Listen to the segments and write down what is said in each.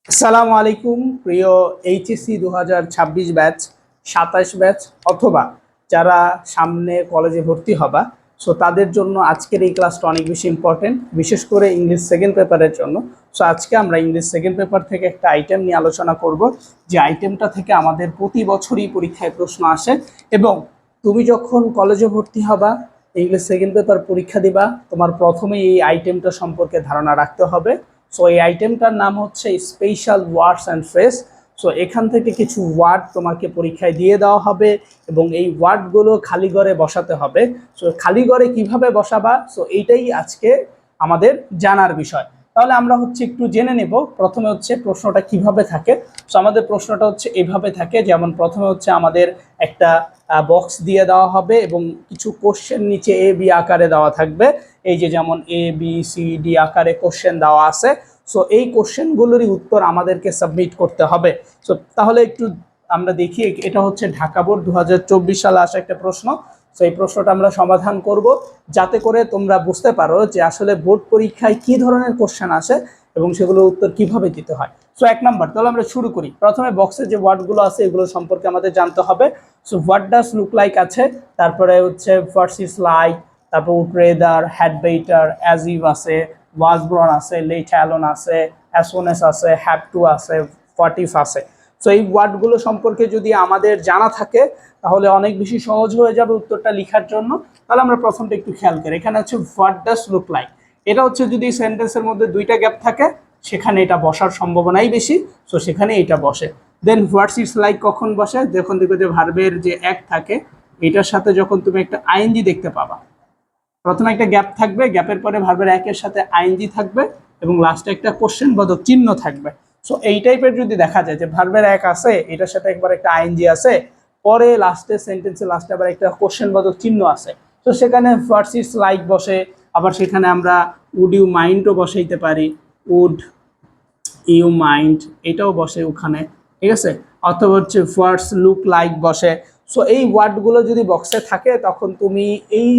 আসসালামু আলাইকুম প্রিয় এইচএসসি 2026 ব্যাচ 27 ব্যাচ অথবা যারা সামনে কলেজে ভর্তি হবা, সো তাদের জন্য আজকের এই ক্লাসটা অনেক বেশি ইম্পর্টেন্ট, বিশেষ করে ইংলিশ সেকেন্ড পেপারের জন্য। সো আজকে আমরা ইংলিশ সেকেন্ড পেপার থেকে একটা আইটেম নিয়ে আলোচনা করব, যে আইটেমটা থেকে আমাদের প্রতি বছরই পরীক্ষায় প্রশ্ন আসে এবং তুমি যখন কলেজে ভর্তি হবা, ইংলিশ সেকেন্ড পেপার পরীক্ষা দিবা, তোমার প্রথমেই এই আইটেমটা সম্পর্কে ধারণা রাখতে হবে। সো এই আইটেমটার নাম হচ্ছে special words and phrase. So এখান থেকে কিছু ওয়ার্ড তোমাকে পরীক্ষায় দিয়ে দেওয়া হবে এবং এই ওয়ার্ডগুলো খালি ঘরে বসাতে হবে। সো খালি ঘরে কিভাবে বসাবা, সো এইটাই আজকে আমাদের জানার বিষয়। তাহলে আমরা একটু জেনে নেব। প্রথমে প্রশ্নটা কিভাবে থাকে। সো আমাদের প্রশ্নটা এইভাবে থাকে, যেমন প্রথমে আমাদের একটা বক্স দিয়ে দেওয়া হবে এবং কিছু কোশ্চেন নিচে এ বি আকারে দেওয়া থাকবে। এই যে যেমন এ বি সি ডি আকারে কোশ্চেন দেওয়া আছে। সো এই কোশ্চেনগুলোরই উত্তর আমাদেরকে সাবমিট করতে হবে। সো তাহলে একটু আমরা দেখি, এটা ঢাকা বোর্ড 2024 সালে আসা একটা প্রশ্ন। সো এই প্রশ্নটা আমরা সমাধান করব, যাতে করে তোমরা বুঝতে পারো যে আসলে বোর্ড পরীক্ষায় কি ধরনের কোশ্চেন আসে এবং সেগুলোর উত্তর কিভাবে দিতে হয়। সো 1 নাম্বার, তাহলে আমরা শুরু করি। প্রথমে বক্সে যে ওয়ার্ডগুলো আছে এগুলো সম্পর্কে আমাদের জানতে হবে। So what does look like আছে, তারপরে হোয়াটস ইজ লাইক, তারপর would rather, had better, as if আছে, ওয়াজ ব্রন আছে, লেট অ্যালোন আছে, অ্যাজ সুন অ্যাজ আছে, হ্যাভ টু আছে, হোয়াট ইফ আছে। সো এই ওয়ার্ডগুলো সম্পর্কে যদি আমাদের জানা থাকে তাহলে অনেক বেশি সহজ হয়ে যাবে উত্তরটা লেখার জন্য। তাহলে আমরা প্রথমটা একটু খেয়াল করি। এখানে হোয়াট ডাজ লুক লাইক, এটা যদি সেন্টেন্সের মধ্যে দুইটা গ্যাপ থাকে সেখানে এটা বসার সম্ভাবনাই বেশি। সো সেখানে এটা বসে। দেন হোয়াটস ইটস লাইক কখন বসে, যখন দেখবে যে ভার্বের যে এক থাকে এটার সাথে যখন তুমি একটা আইএনজি দেখতে পাবা। প্রথমে একটা গ্যাপ থাকবে, গ্যাপের পরে ভার্বের একের সাথে আইএনজি থাকবে এবং লাস্টে একটা কোশ্চেন বোধক চিহ্ন থাকবে। সো এই টাইপের যদি দেখা যায় যে ভার্বের এক আছে, এটার সাথে একবার একটা আইএনজি আছে, পরে লাস্টে সেন্টেন্সের লাস্টে আবার একটা কোশ্চেন বোধক চিহ্ন আছে, তো সেখানে হোয়াটস ইটস লাইক বসে। আবার সেখানে আমরা উড ইউ মাইন্ডও বসাইতে পারি, উড ইউ মাইন্ড এটাও বসে ওখানে, ঠিক আছে। অথবা হোয়াটস লুক লাইক বসে। সো এই ওয়ার্ডগুলো যদি বক্সে থাকে তখন তুমি এই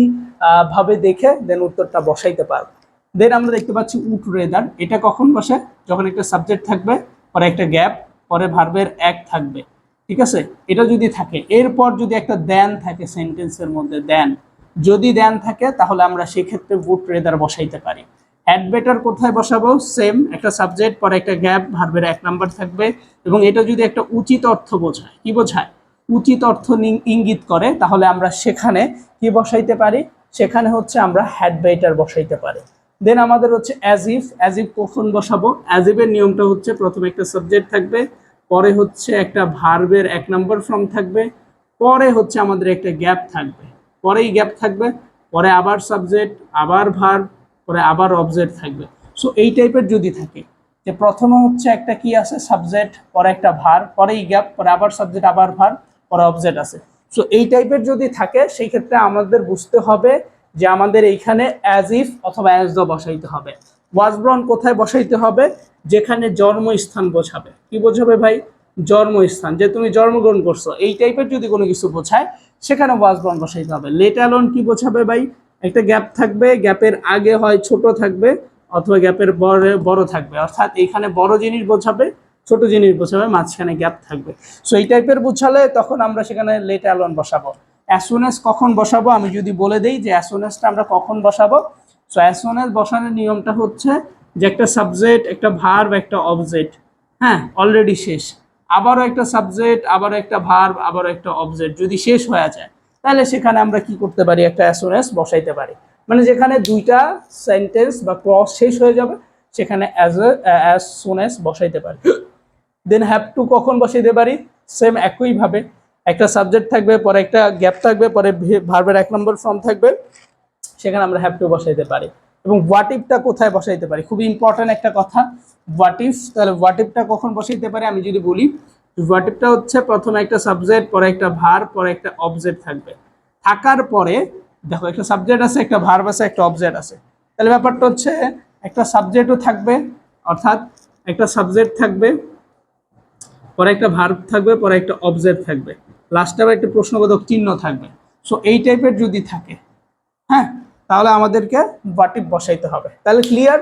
ভাবে দেখে দেন উত্তরটা বসাইতে পারবে। দেন আমরা দেখতে পাচ্ছি উড রেদার, এটা কখন বসে, যখন একটা সাবজেক্ট থাকবে, পরে একটা গ্যাপ, পরে ভার্বের এক থাকবে, ঠিক আছে। এটা যদি থাকে, এরপর যদি একটা দেন থাকে সেন্টেন্সের মধ্যে, দেন যদি দেন থাকে তাহলে আমরা সেক্ষেত্রে উড রেদার বসাইতে পারি। হ্যাড বেটার কোথায় বসাবো, সেম একটা সাবজেক্ট, পরে একটা গ্যাপ, ভার্বের 1 নাম্বার থাকবে এবং এটা যদি একটা উচিত অর্থ বোঝায়, কি বোঝায়, উচিত অর্থ ইঙ্গিত করে, তাহলে আমরা সেখানে কি বসাইতে পারি, সেখানে আমরা হ্যাড বেটার বসাইতে পারি। দেন আমাদের অ্যাজ ইফ, অ্যাজ ইফ কখন বসাবো, অ্যাজ ইফের নিয়মটা প্রথমে একটা সাবজেক্ট থাকবে, পরে একটা ভার্বের 1 নাম্বার ফর্ম থাকবে, পরে আমাদের একটা গ্যাপ থাকবে, পরেই গ্যাপ থাকবে, পরে আবার সাবজেক্ট, আবার ভার্ব, পরে আবার অবজেক্ট থাকবে। সো এই টাইপের যদি থাকে যে প্রথমে একটা কি আছে সাবজেক্ট, পরে একটা ভার্ব, পরেই গ্যাপ, পরে আবার সাবজেক্ট, আবার ভার্ব, পরে অবজেক্ট আছে। সো এই টাইপের যদি থাকে সেই ক্ষেত্রে আমাদের বুঝতে হবে যে আমাদের এইখানে অ্যাজ ইফ অথবা অ্যাজ দ্য বসাইতে হবে। ওয়াজ ব্রন কোথায় বসাইতে হবে, যেখানে জন্মস্থান বোঝাবে। কি বোঝাবে ভাই, জন্মস্থান, যে তুমি জন্মগ্রহণ করছো, এই টাইপের যদি কোনো কিছু বোঝায় সেখানে ওয়াজ ব্রন বসাইতে হবে। লেট অ্যালোন কি বোঝাবে ভাই, একটা গ্যাপ থাকবে, গ্যাপের আগে হয় ছোট থাকবে অথবা গ্যাপের বড় থাকবে, অর্থাৎ এখানে বড় জিনিস বোঝাবে, ছোট জিনিস বোঝাবে, মাঝখানে গ্যাপ থাকবে। সো এই টাইপের বোঝালে তখন আমরা সেখানে লেট অ্যালোন বসাবো। অ্যাজ সুন অ্যাজ কখন বসাবো, আমি যদি বলে দিই যে অ্যাজ সুন অ্যাজটা আমরা কখন বসাবো। সো অ্যাজ সুন অ্যাজ বসানোর নিয়মটা যে একটা সাবজেক্ট, একটা ভার্ব, একটা অবজেক্ট, হ্যাঁ অলরেডি শেষ, আবারও একটা সাবজেক্ট, আবারও একটা ভার্ব, আবারও একটা অবজেক্ট যদি শেষ হয়ে যায়, তাহলে সেখানে আমরা কি করতে পারি, একটা অ্যাজ সুন অ্যাজ বসাইতে পারি। মানে যেখানে দুইটা সেন্টেন্স বা ক্লজ শেষ হয়ে যাবে সেখানে অ্যাজ সুন অ্যাজ বসাইতে পারি। দেন হ্যাভ টু কখন বসাইতে পারি, সেম একইভাবে একটা সাবজেক্ট থাকবে, পরে একটা গ্যাপ থাকবে, পরে ভার্বের 1 নম্বর ফর্ম থাকবে, সেখানে আমরা হ্যাভ টু বসাইতে পারি। এবং হোয়াট ইফটা কোথায় বসাইতে পারি, খুবই ইম্পর্টেন্ট একটা কথা, হোয়াট ইফ। তাহলে হোয়াট ইফটা কখন বসাইতে পারি আমি যদি বলি, হোয়াট ইফটা প্রথমে একটা সাবজেক্ট, পরে একটা ভার্ব, পরে একটা অবজেক্ট থাকবে। থাকার পরে দেখো একটা সাবজেক্ট আছে, একটা ভার্ব আছে, একটা অবজেক্ট আছে। তাহলে ব্যাপারটা একটা সাবজেক্টও থাকবে, অর্থাৎ একটা সাবজেক্ট থাকবে, পরে একটা ভার্ব থাকবে, পরে একটা অবজেক্ট থাকবে, লাস্টে আবার একটা প্রশ্নবোধক চিহ্ন থাকবে। সো এই টাইপের যদি থাকে, হ্যাঁ, তাহলে আমাদেরকে হোয়াট ইফ বসাইতে হবে। তাহলে ক্লিয়ার।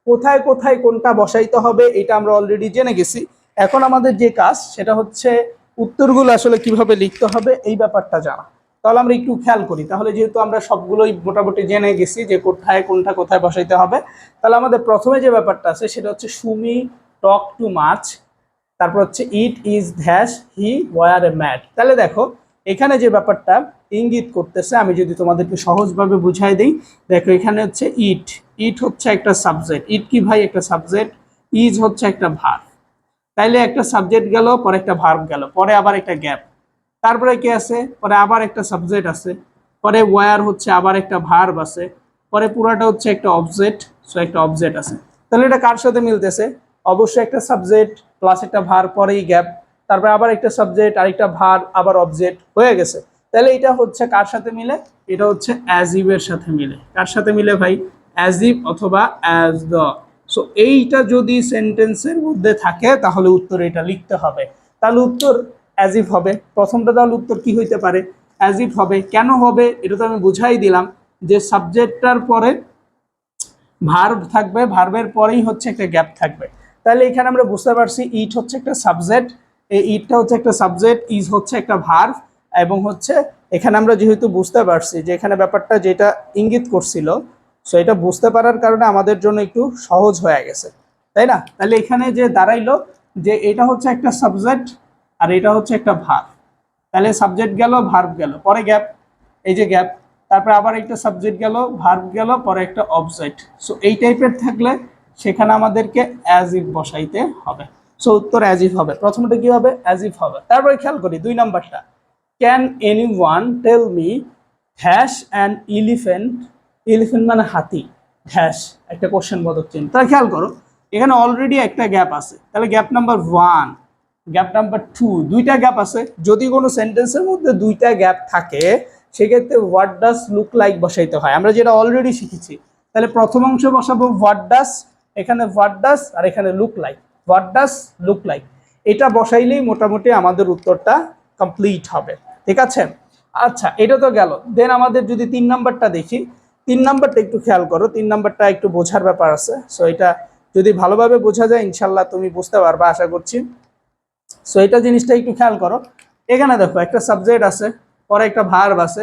কোথায় কোথায় কোনটা বসাইতে হবে এটা আমরা অলরেডি জেনে গেছি। এখন আমাদের যে কাজ সেটা হচ্ছে উত্তরগুলো আসলে কিভাবে লিখতে হবে এই ব্যাপারটা জানা। তাহলে আমরা একটু খেয়াল করি। তাহলে যেহেতু আমরা সবগুলোই মোটামুটি জেনে গেছি যে কোথায় কোনটা কোথায় বসাইতে হবে, তাহলে আমাদের প্রথমে যে ব্যাপারটা আছে সেটা হচ্ছে সুমি টক টু মাছ, তারপর হচ্ছে it is dash he were a mat. তাহলে দেখো এখানে যে ব্যাপারটা ইঙ্গিত করতেছে, আমি যদি তোমাদেরকে সহজভাবে বুঝাই দিই, দেখো এখানে হচ্ছে ইট, ইট হচ্ছে একটা সাবজেক্ট। ইট কি ভাই? একটা সাবজেক্ট। ইজ হচ্ছে একটা ভার্ব। তাইলে একটা সাবজেক্ট গেল, পরে একটা ভার্ব গেল, পরে আবার একটা গ্যাপ, তারপরে কি আছে, পরে আবার একটা সাবজেক্ট আছে, পরে ওয়ার হচ্ছে আবার একটা ভার্ব আছে, পরে পুরাটা হচ্ছে একটা অবজেক্ট। সো একটা অবজেক্ট আছে। তাহলে এটা কার সাথে মিলতেছে? অবশ্যই একটা সাবজেক্ট প্লাস একটা ভার্ব, পরেই গ্যাপ, তারপরে আবার একটা সাবজেক্ট, আরেকটা ভার্ব, আবার অবজেক্ট হয়ে গেছে। তাহলে এটা হচ্ছে কার সাথে মিলে? এটা হচ্ছে অ্যাজ ইভ এর সাথে মিলে। কার সাথে মিলে ভাই? অ্যাজ ইভ অথবা অ্যাজ দ্য। সো এইটা যদি সেন্টেন্সের মধ্যে থাকে তাহলে উত্তর এটা লিখতে হবে। তাহলে উত্তর অ্যাজ ইফ হবে প্রথমটা। তাহলে উত্তর কি হইতে পারে? অ্যাজ ইফ হবে। কেন হবে এটা তো আমি বুঝাই দিলাম, যে সাবজেক্টটার পরে ভার্ব থাকবে, ভার্বের পরেই হচ্ছে একটা গ্যাপ থাকবে। তাহলে এখানে আমরা বুঝতে পারছি ইট হচ্ছে একটা সাবজেক্ট, এই ইটটা হচ্ছে একটা সাবজেক্ট, ইজ হচ্ছে একটা ভার্ব, এবং হচ্ছে এখানে আমরা যেহেতু বুঝতে পারছি যে এখানে ব্যাপারটা যেটা ইঙ্গিত করছিল, সো এটা বুঝতে পারার কারণে আমাদের জন্য একটু সহজ হয়ে গেছে, তাই না? তাহলে এখানে যে দাঁড়াইলো যে এটা হচ্ছে একটা সাবজেক্ট আর এটা হচ্ছে একটা ভার্ব। তাহলে সাবজেক্ট গেল, ভার্ব গেল, পরে গ্যাপ, এই যে গ্যাপ, তারপরে আবার একটা সাবজেক্ট গেল, ভার্ব গেল, পরে একটা অবজেক্ট। সো এই টাইপের থাকলে সেখানে আমাদেরকে অ্যাজ ইফ বসাইতে হবে। সো উত্তর অ্যাজ ইফ হবে। প্রথমটা কি হবে? অ্যাজ ইফ হবে। তারপরে খেয়াল করি 2 নাম্বারটা, can anyone tell me has an elephant, elephant মানে হাতি, হ্যাশ একটা কোশ্চেন বোধক চিহ্ন। তাহলে খেয়াল করো এখানে অলরেডি একটা গ্যাপ আছে, তাহলে গ্যাপ নাম্বার 1, গ্যাপ নাম্বার 2, দুইটা গ্যাপ আছে। যদি কোনো সেন্টেন্সের মধ্যে দুইটা গ্যাপ থাকে সেক্ষেত্রে হোয়াট ডাস লুক লাইক বসাইতে হয়, আমরা যেটা অলরেডি শিখেছি। তাহলে প্রথম অংশ বসাবো হোয়াট ডাস, এখানে হোয়াট ডাস, আর এখানে look like, what does look like. এটা বসাইলেই মোটামুটি আমাদের উত্তরটা কমপ্লিট হবে। ঠিক আছে? আচ্ছা, এটা তো গেল। দেন আমাদের যদি 3 নাম্বারটা দেখি, 3 নাম্বারটা একটু খেয়াল করো, 3 নাম্বারটা একটু বোঝার ব্যাপার আছে। সো এটা যদি ভালোভাবে বোঝা যায় ইনশাল্লাহ তুমি বুঝতে পারবা আশা করছি। সো এটা জিনিসটা একটু খেয়াল করো। এখানে দেখো একটা সাবজেক্ট আছে, পরে একটা ভার্ব আছে,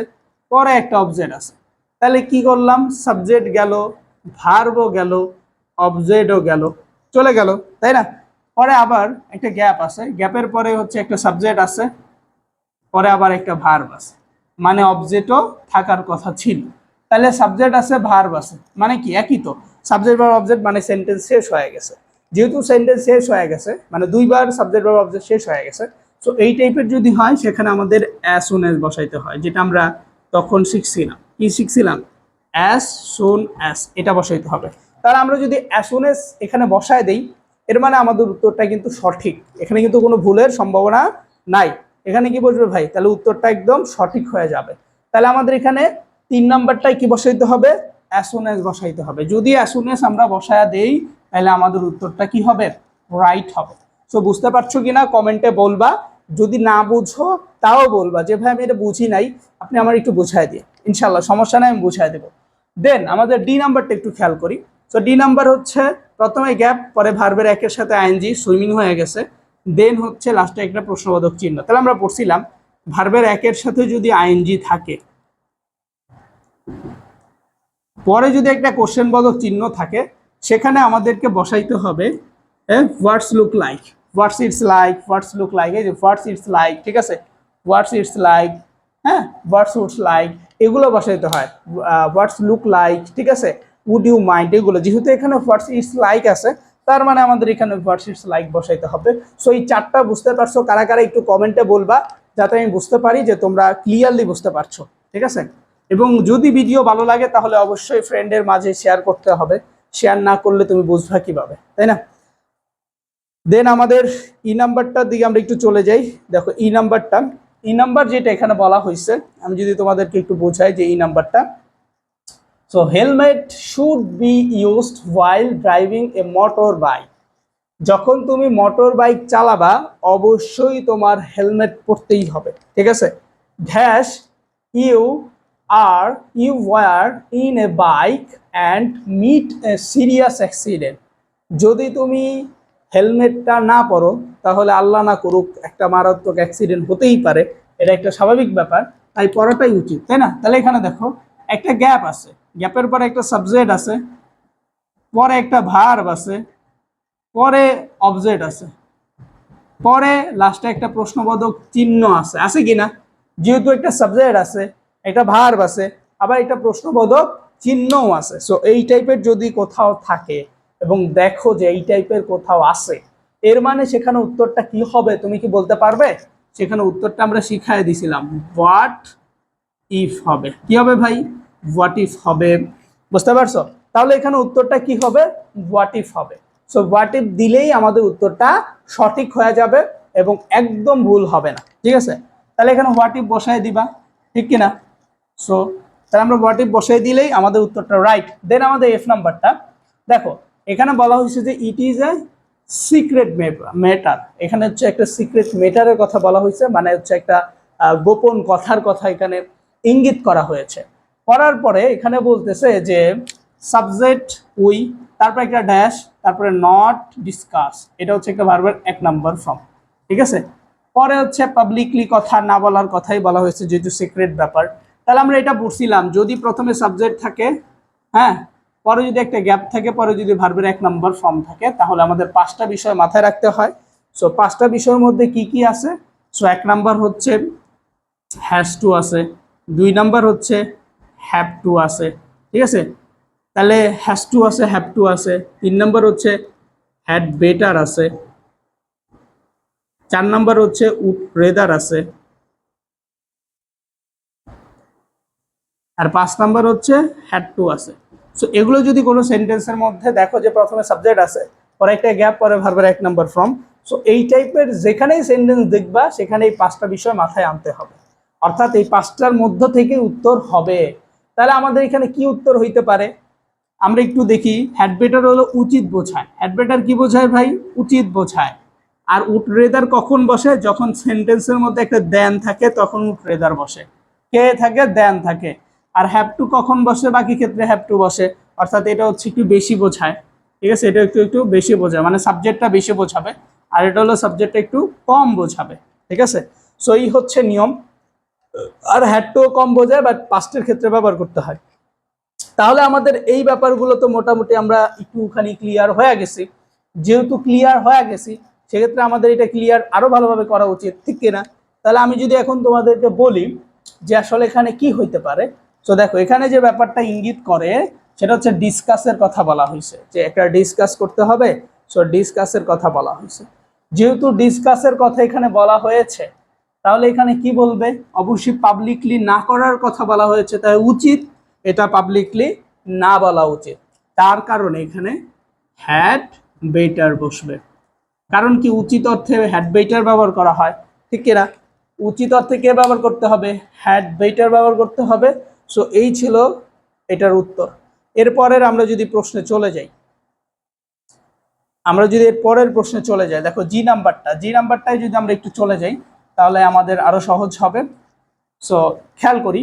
পরে একটা অবজেক্ট আছে। তাহলে কি করলাম? সাবজেক্ট গেল, ভার্বও গেল, অবজেক্টও গেল, চলে গেল, তাই না? পরে আবার একটা গ্যাপ আছে, গ্যাপের পরে হচ্ছে একটা সাবজেক্ট আছে, পরে আবার একটা ভার্ব আছে, মানে অবজেক্টও থাকার কথা ছিল। তাহলে সাবজেক্ট আছে, ভার্ব আছে, মানে কি একই তো। সাবজেক্ট বা অবজেক্ট মানে সেন্টেন্স শেষ হয়ে গেছে। যেহেতু সেন্টেন্স শেষ হয়ে গেছে মানে দুইবার সাবজেক্ট বা অবজেক্ট শেষ হয়ে গেছে, সো এই টাইপের যদি হয় সেখানে আমাদের অ্যাজ সুন অ্যাজ বসাইতে হয়, যেটা আমরা তখন শিখছিলাম। কি শিখছিলাম? অ্যাজ সুন অ্যাজ, এটা বসাইতে হবে। তাহলে আমরা যদি অ্যাজ সুন অ্যাজ এখানে বসায় দেই, এর মানে আমাদের উত্তরটা কিন্তু সঠিক, এখানে কিন্তু কোনো ভুলের সম্ভাবনা নাই। এখানে কি বসবে ভাই? তাহলে উত্তরটা একদম সঠিক হয়ে যাবে। তাহলে আমাদের এখানে 3 নাম্বারটাই কি বসাইতে হবে? অ্যাজ সুন অ্যাজ বসাইতে হবে। যদি অ্যাজ সুন অ্যাজ আমরা বসায়া দেই তাহলে আমাদের উত্তরটা কি হবে? রাইট হবে। সো বুঝতে পারছো কিনা কমেন্টে বলবা। যদি না বুঝো তাও বলবা যে ভাই আমি এটা বুঝি নাই, আপনি আমার একটু বুঝাই দিয়ে। ইনশাল্লাহ সমস্যা নাই, আমি বুঝাই দেবো। দেন আমাদের ডি নাম্বারটা একটু খেয়াল করি। সো ডি নাম্বার হচ্ছে প্রথমে গ্যাপ, পরে ভার্বের একের সাথে আইএনজি সুইমিং হয়ে গেছে, দেন হচ্ছে লাস্টে একটা প্রশ্নবোধক চিহ্ন। তাহলে আমরা পড়ছিলাম ভার্বের একের সাথে যদি আইএনজি থাকে, পরে যদি একটা কোশ্চেন বোধক চিহ্ন থাকে, সেখানে আমাদেরকে বসাইতে হবে what's look like, what's it's like, what's look like, এই যে হোয়াটস ইটস লাইক, ঠিক আছে? হোয়াটস ইটস লাইক, হ্যাঁ, হোয়াটস উডস লাইক, এগুলো বসাইতে হয়। হোয়াটস লুক লাইক, ঠিক আছে? উড ইউ মাইন্ড, এগুলো যেহেতু এখানে হোয়াটস ইটস লাইক আছে, তার মানে আমাদের এখানে হোয়াটস ইটস লাইক বসাইতে হবে। সো এই চারটা বুঝতে পারছো কারা কারা একটু কমেন্টে বলবা, যাতে আমি বুঝতে পারি যে তোমরা ক্লিয়ারলি বুঝতে পারছো। ঠিক আছে? এবং যদি ভিডিও ভালো লাগে তাহলে অবশ্যই ফ্রেন্ডের মাঝে শেয়ার করতে হবে, শেয়ার না করলে তুমি বুঝবা কিভাবে, তাই না? দেন আমাদের ই নাম্বারটার দিকে আমরা একটু চলে যাই। দেখো ই নাম্বারটা, ই নাম্বার যেটা এখানে বলা হয়েছে, আমি যদি তোমাদেরকে একটু বোঝাই যে ই নাম্বারটা, so helmet should be used while driving A motor bike. যখন তুমি মোটর বাইক চালাবা অবশ্যই তোমার হেলমেট পরতেই হবে। ঠিক আছে? Dash you are you were in a bike and meet a serious accident. যদি তুমি হেলমেটটা না পরো তাহলে আল্লাহ না করুক একটা মারাত্মক অ্যাক্সিডেন্ট হতেই পারে, এটা একটা স্বাভাবিক ব্যাপার, তাই পড়াটাই উচিত, তাই না? তাহলে এখানে দেখো একটা গ্যাপ আছে, গ্যাপের পরে একটা সাবজেক্ট আছে, পরে একটা ভার্ব আছে, পরে অবজেক্ট আছে, পরে লাস্টে একটা প্রশ্নবোধক চিহ্ন আছে, আছে কি না? যেহেতু একটা সাবজেক্ট আছে, একটা ভার্ব আছে, আবার একটা প্রশ্নবোধক চিহ্নও আছে। সো এই টাইপের যদি কোথাও থাকে এবং দেখো যে এই টাইপের কোথাও আছে, এর মানে সেখানে উত্তরটা কি হবে তুমি কি বলতে পারবে? সেখানে উত্তরটা আমরা শিখাই দিছিলাম, হোয়াট ইফ হবে। কি হবে ভাই? হোয়াট ইফ হবে। বুঝতে পারছো? তাহলে এখানে উত্তরটা কি হবে? হোয়াট ইফ হবে। সো হোয়াট ইফ দিলেই আমাদের উত্তরটা সঠিক হয়ে যাবে এবং একদম ভুল হবে না, ঠিক আছে? তাহলে এখানে হোয়াট ইফ বসাই দিবা, ঠিক কিনা? সো তাহলে আমরা হোয়াট ইফ বসাই দিলেই আমাদের উত্তরটা রাইট। দেন আমাদের এফ নাম্বারটা দেখো, এখানে বলা হয়েছে যে it is a secret matter. এখানে হচ্ছে একটা সিক্রেট ম্যাটারের কথা বলা হয়েছে, মানে হচ্ছে একটা গোপন কথার কথা এখানে ইঙ্গিত করা হয়েছে। করার পরে এখানে বলতেছে যে সাবজেক্ট উই, তারপর একটা ড্যাশ, তারপরে নট ডিসকাস, এটা হচ্ছে একটা ভার্বের 1 নাম্বার ফর্ম, ঠিক আছে? পরে হচ্ছে পাবলিকলি কথা না বলার কথাই বলা হয়েছে যেহেতু সিক্রেট ব্যাপার। তাহলে আমরা এটা বুঝছিলাম যদি প্রথমে সাবজেক্ট থাকে, হ্যাঁ, পরে যদি একটা গ্যাপ থাকে, পরে যদি ভার্বের 1 নাম্বার ফর্ম থাকে, তাহলে আমাদের 5টা বিষয় মাথায় রাখতে হয়। সো 5টা বিষয়ের মধ্যে কি কি আছে? সো 1 নাম্বার হচ্ছে হ্যাজ টু আছে, 2 নাম্বার হচ্ছে হ্যাভ টু আছে, ঠিক আছে? তাহলে হ্যাজ টু আছে, হ্যাভ টু আছে। 3 নাম্বার হচ্ছে হ্যাড বেটার আছে। 4 নাম্বার হচ্ছে উড রেদার আছে। আর 5 নাম্বার হচ্ছে হ্যাড টু আছে। সো এগুলো যদি কোনো সেন্টেন্সের মধ্যে দেখো যে প্রথমে সাবজেক্ট আছে, পরে একটা গ্যাপ, পরে ভার্বের 1 নাম্বার ফর্ম, সো এই টাইপের যেখানেই সেন্টেন্স দেখবা সেখানে এই 5টা বিষয় মাথায় আনতে হবে, অর্থাৎ এই 5টার মধ্য থেকে উত্তর হবে। তাহলে আমাদের এখানে কি উত্তর হইতে পারে আমরা একটু দেখি। হ্যাড বেটার হলো উচিত বোঝায়। হ্যাড বেটার কি বোঝায় ভাই? উচিত বোঝায়। আর উড রেদার কখন বসে? যখন সেন্টেন্সের মধ্যে একটা দেন থাকে তখন উড রেদার বসে, কে থাকে, দেন থাকে। আর হ্যাভ টু কখন বসে? বাকি ক্ষেত্রে হ্যাভ টু বসে, অর্থাৎ এটা হচ্ছে একটু বেশি বোঝায়, ঠিক আছে? এটা একটু একটু বেশি বোঝায়, মানে সাবজেক্টটা বেশি বোঝাবে, আর এটা হলো সাবজেক্টটা একটু কম বোঝাবে, ঠিক আছে? সো এই হচ্ছে নিয়ম। আর হ্যাড টু কম বোঝায়, বাট পাস্টের ক্ষেত্রে ব্যবহার করতে হয়। তাহলে আমাদের এই ব্যাপারগুলো তো মোটামুটি আমরা একটুখানি ক্লিয়ার হয়ে গেছি। যেহেতু ক্লিয়ার হয়ে গেছি, সেক্ষেত্রে আমাদের এটা ক্লিয়ার আরো ভালোভাবে করা উচিত, ঠিক কিনা? তাহলে আমি যদি এখন তোমাদেরকে বলি যে আসলে এখানে কি হইতে পারে, তো দেখো এখানে যে ব্যাপারটা ইঙ্গিত করে সেটা হচ্ছে ডিসকাসের কথা বলা হয়েছে, যে একটা ডিসকাস করতে হবে। সো ডিসকাসের কথা বলা হয়েছে। যেহেতু ডিসকাসের কথা এখানে বলা হয়েছে, তাহলে এখানে কি বলবে? অবশ্যই পাবলিকলি না করার কথা বলা হয়েছে, তাই উচিত এটা পাবলিকলি না বলা উচিত। তার কারণে এখানে হ্যাড বেটার বসবে। কারণ কি উচিত অর্থে হ্যাড বেটার ব্যবহার করা হয়, ঠিক কিনা? উচিত অর্থে কে ব্যবহার করতে হবে? হ্যাড বেটার ব্যবহার করতে হবে। সো এই ছিল এটার উত্তর। এরপরের আমরা যদি প্রশ্নে চলে যাই, আমরা যদি এর পরের প্রশ্নে চলে যাই, দেখো জি নাম্বারটায় যদি আমরা একটু চলে যাই তাহলে আমাদের আরো সহজ হবে। সো খেয়াল করি,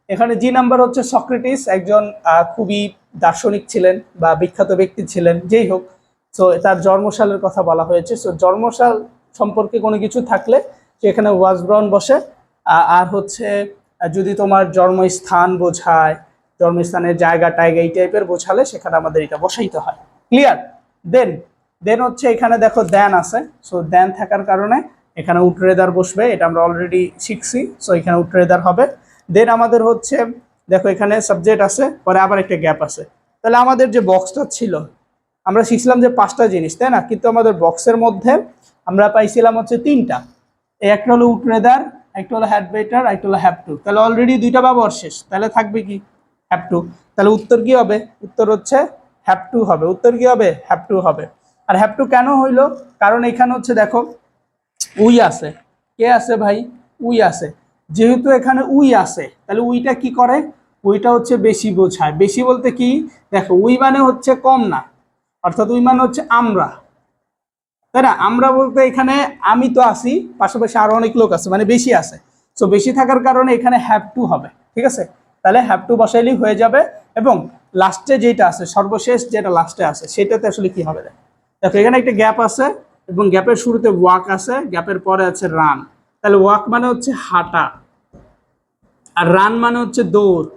এখানে জি নাম্বার হচ্ছে সক্রেটিস একজন খুবই দার্শনিক ছিলেন বা বিখ্যাত ব্যক্তি ছিলেন, যেই হোক। সো তার জন্মসালের কথা বলা হয়েছে। সো জন্মসাল সম্পর্কে কোনো কিছু থাকলে সেখানে ওয়াজ ব্রাউন বসে। আর হচ্ছে যদি তোমার জন্মস্থান বোঝায়, জন্মস্থানের জায়গা টাইগা এই টাইপের বোঝালে সেখানে আমাদের এটা বসাইতে হয়। ক্লিয়ার? দেন দেন হচ্ছে এখানে দেখো দেন আছে। সো দেন থাকার কারণে এখানে উটরেদার বসবে, এটা আমরা অলরেডি শিখছি। সো এখানে উটরেদার হবে। দেন আমাদের হচ্ছে দেখো এখানে সাবজেক্ট আছে, পরে আবার একটা গ্যাপ আছে। তাহলে আমাদের যে বক্সটা ছিল, আমরা শিখছিলাম যে 5টা জিনিস, তাই না? কিন্তু আমাদের বক্সের মধ্যে আমরা পাইছিলাম হচ্ছে 3টা। এই একটা হলো উটরেদার, একটা হলো হ্যাড বেটার, একটা হলো হ্যাভ টু। তাহলে অলরেডি 2টা ব্যবহার শেষ, তাহলে থাকবে কি? Have to. তাহলে উত্তর কি হবে? উত্তর হচ্ছে হ্যাভ টু হবে। উত্তর কি হবে? হ্যাভ টু হবে। আর হ্যাভ টু কেন হইলো? কারণ এখানে হচ্ছে দেখো উই আছে। কে আছে ভাই? উই আছে। যেহেতু এখানে উই আছে, তাহলে উইটা কি করে? উইটা হচ্ছে বেশি বোঝায়। বেশি বলতে কি? দেখো উই মানে হচ্ছে কম না, অর্থাৎ উই মানে হচ্ছে আমরা, তাই না? আমরা বলতে এখানে আমি তো আছি, পাশাপাশি আরো অনেক লোক আছে, মানে বেশি আছে। সো বেশি থাকার কারণে এখানে হ্যাভ টু হবে, ঠিক আছে? তাহলে হ্যাভ টু বসাইলেই হয়ে যাবে। এবং লাস্টে যেটা আছে, সর্বশেষ যেটা লাস্টে আছে, সেটাতে আসলে কি হবে দেখো, এখানে একটা গ্যাপ আছে এবং গ্যাপের শুরুতে ওয়াক আছে, গ্যাপের পরে আছে রান। তাহলে ওয়াক মানে হচ্ছে হাঁটা, আর রান মানে হচ্ছে দৌড়,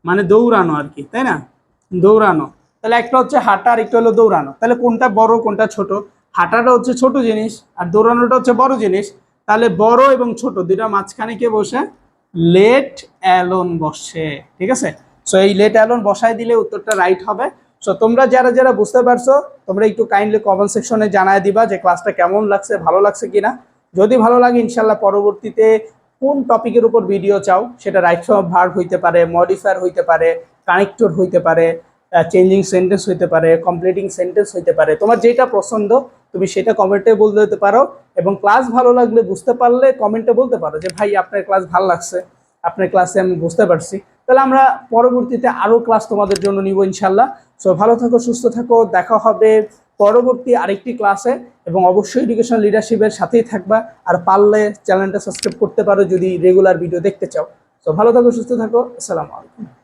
মানে দৌড়ানো আর কি, তাই না? দৌড়ানো। তাহলে একটা হচ্ছে হাঁটা আর একটা হলো দৌড়ানো। তাহলে কোনটা বড় কোনটা ছোট? হাঁটাটা হচ্ছে ছোট জিনিস আর দৌড়ানোটা হচ্ছে বড় জিনিস। তাহলে বড় এবং ছোট দুইটা মাঝখানে কে বসে? লেট অ্যালোন বসে। ঠিক আছে, সো এই লেট অ্যালোন বসায় দিলে উত্তরটা রাইট হবে। সো তোমরা যারা যারা বুঝতে পারছো তোমরা একটু কাইন্ডলি কমেন্ট সেকশনে জানায় দিবা যে ক্লাসটা কেমন লাগছে, ভালো লাগছে কিনা। যদি ভালো লাগে ইনশাল্লাহ পরবর্তীতে কোন টপিকের উপর ভিডিও চাও, সেটা রাইট ফ্রম ভার্ব হইতে পারে, মডিফায়ার হইতে পারে, কানেক্টর হইতে পারে, চেঞ্জিং সেন্টেন্স হইতে পারে, কমপ্লিটিং সেন্টেন্স হইতে পারে, তোমার যেটা পছন্দ তুমি সেটা কমেন্টে বলতে দিতে পারো। এবং ক্লাস ভালো লাগলে, বুঝতে পারলে কমেন্টে বলতে পারো যে ভাই আপনার ক্লাস ভালো লাগছে, আপনার ক্লাসে আমি বুঝতে পারছি। তাহলে আমরা পরবর্তীতে আরও ক্লাস তোমাদের জন্য নিব ইনশাল্লাহ। সো ভালো থাকো, সুস্থ থাকো, দেখা হবে পরবর্তী আরেকটি ক্লাসে। এবং অবশ্যই এডুকেশন লিডারশিপের সাথেই থাকবা। আর পারলে চ্যানেলটা সাবস্ক্রাইব করতে পারো যদি রেগুলার ভিডিও দেখতে চাও। তো ভালো থাকো, সুস্থ থাকো, আসসালামু আলাইকুম।